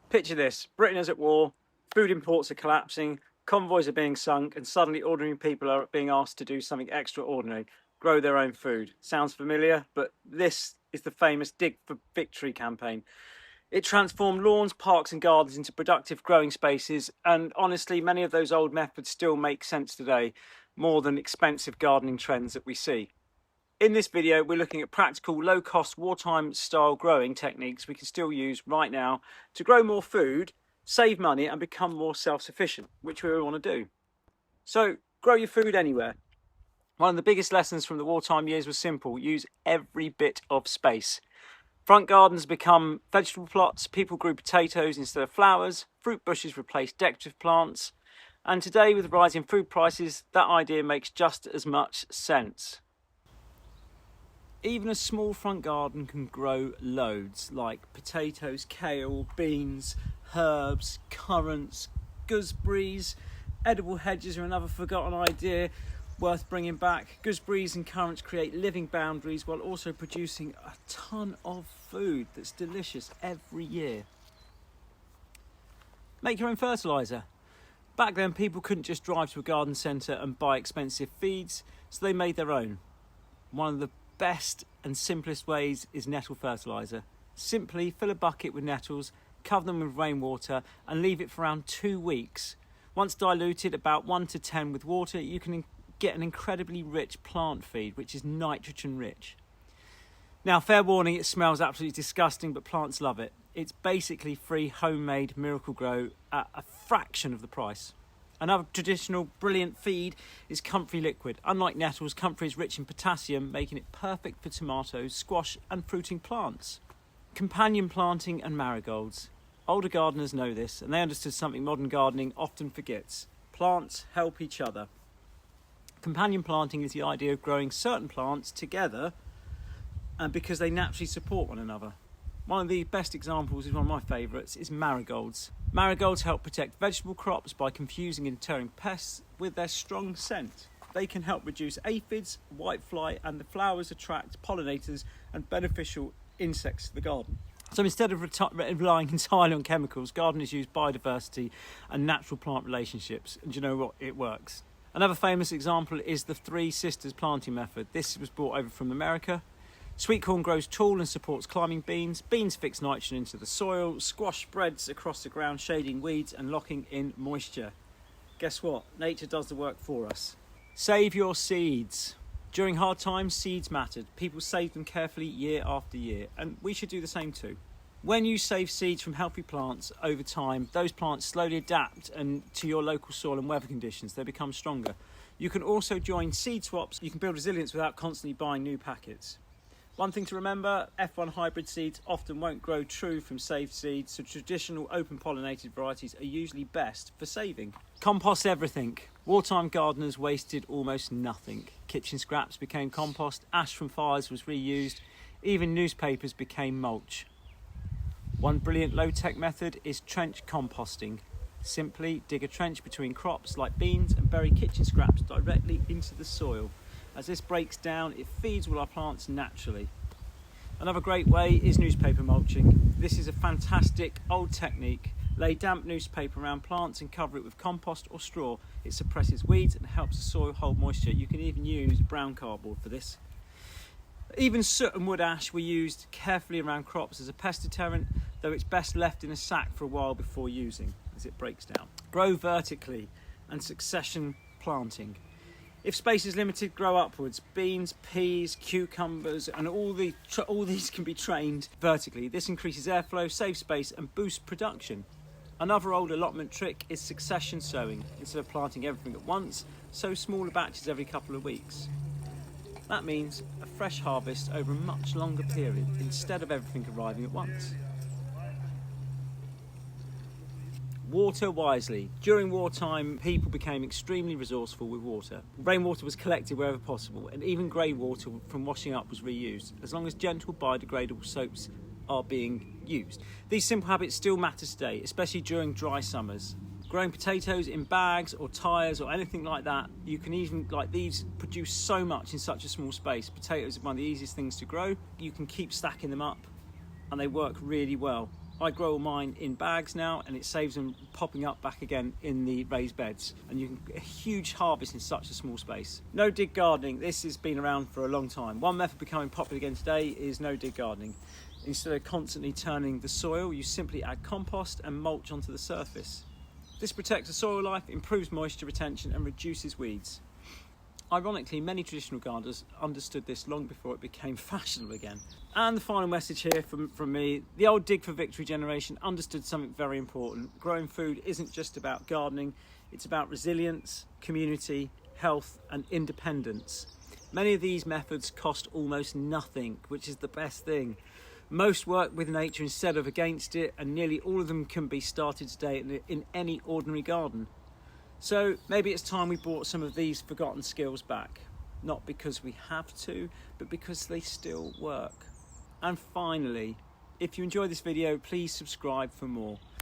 Picture this: Britain is at war, food imports are collapsing, convoys are being sunk, and suddenly ordinary people are being asked to do something extraordinary: grow their own food. Sounds familiar? But this is the famous Dig for Victory campaign. It transformed lawns, parks and gardens into productive growing spaces, and honestly, many of those old methods still make sense today, more than expensive gardening trends that we see. In this video, we're looking at practical, low-cost, wartime style growing techniques we can still use right now to grow more food, save money and become more self-sufficient, which we want to do. So, grow your food anywhere. One of the biggest lessons from the wartime years was simple: use every bit of space. Front gardens become vegetable plots, people grew potatoes instead of flowers, fruit bushes replaced decorative plants, and today with rising food prices, that idea makes just as much sense. Even a small front garden can grow loads, like potatoes, kale, beans, herbs, currants, gooseberries. Edible hedges are another forgotten idea worth bringing back. Gooseberries and currants create living boundaries while also producing a ton of food that's delicious every year. Make your own fertiliser. Back then, people couldn't just drive to a garden centre and buy expensive feeds, so they made their own. One of the best and simplest ways is nettle fertiliser. Simply fill a bucket with nettles, cover them with rainwater and leave it for around 2 weeks. Once diluted about 1 to 10 with water, you can get an incredibly rich plant feed, which is nitrogen rich. Now, fair warning, it smells absolutely disgusting, but plants love it. It's basically free homemade Miracle Grow at a fraction of the price. Another traditional brilliant feed is comfrey liquid. Unlike nettles, comfrey is rich in potassium, making it perfect for tomatoes, squash and fruiting plants. Companion planting and marigolds. Older gardeners know this, and they understood something modern gardening often forgets. Plants help each other. Companion planting is the idea of growing certain plants together and because they naturally support one another. One of the best examples, is one of my favourites, is marigolds. Marigolds help protect vegetable crops by confusing and deterring pests with their strong scent. They can help reduce aphids, whitefly, and the flowers attract pollinators and beneficial insects to the garden. So instead of relying entirely on chemicals, gardeners use biodiversity and natural plant relationships. And do you know what? It works. Another famous example is the Three Sisters planting method. This was brought over from America. Sweet corn grows tall and supports climbing beans. Beans fix nitrogen into the soil. Squash spreads across the ground, shading weeds and locking in moisture. Guess what? Nature does the work for us. Save your seeds. During hard times, seeds mattered. People saved them carefully year after year, and we should do the same too. When you save seeds from healthy plants over time, those plants slowly adapt to your local soil and weather conditions. They become stronger. You can also join seed swaps. You can build resilience without constantly buying new packets. One thing to remember, F1 hybrid seeds often won't grow true from saved seeds, so traditional open pollinated varieties are usually best for saving. Compost everything. Wartime gardeners wasted almost nothing. Kitchen scraps became compost, ash from fires was reused, even newspapers became mulch. One brilliant low-tech method is trench composting. Simply dig a trench between crops like beans and bury kitchen scraps directly into the soil. As this breaks down, it feeds all our plants naturally. Another great way is newspaper mulching. This is a fantastic old technique. Lay damp newspaper around plants and cover it with compost or straw. It suppresses weeds and helps the soil hold moisture. You can even use brown cardboard for this. Even soot and wood ash were used carefully around crops as a pest deterrent, though it's best left in a sack for a while before using, as it breaks down. Grow vertically and succession planting. If space is limited, grow upwards. Beans, peas, cucumbers, and all these can be trained vertically. This increases airflow, saves space, and boosts production. Another old allotment trick is succession sowing. Instead of planting everything at once, sow smaller batches every couple of weeks. That means a fresh harvest over a much longer period, instead of everything arriving at once. Water wisely. During wartime, people became extremely resourceful with water. Rainwater was collected wherever possible, and even grey water from washing up was reused, as long as gentle biodegradable soaps are being used. These simple habits still matter today, especially during dry summers. Growing potatoes in bags or tyres or anything like that, you can even, like these, produce so much in such a small space. Potatoes are one of the easiest things to grow. You can keep stacking them up and they work really well. I grow all mine in bags now, and it saves them popping up back again in the raised beds, and you can get a huge harvest in such a small space. No dig gardening, this has been around for a long time. One method becoming popular again today is no dig gardening. Instead of constantly turning the soil, you simply add compost and mulch onto the surface. This protects the soil life, improves moisture retention and reduces weeds. Ironically, many traditional gardeners understood this long before it became fashionable again. And the final message here from me, the old Dig for Victory generation understood something very important. Growing food isn't just about gardening, it's about resilience, community, health and independence. Many of these methods cost almost nothing, which is the best thing. Most work with nature instead of against it, and nearly all of them can be started today in any ordinary garden. So maybe it's time we brought some of these forgotten skills back. Not because we have to, but because they still work. And finally, if you enjoyed this video, please subscribe for more.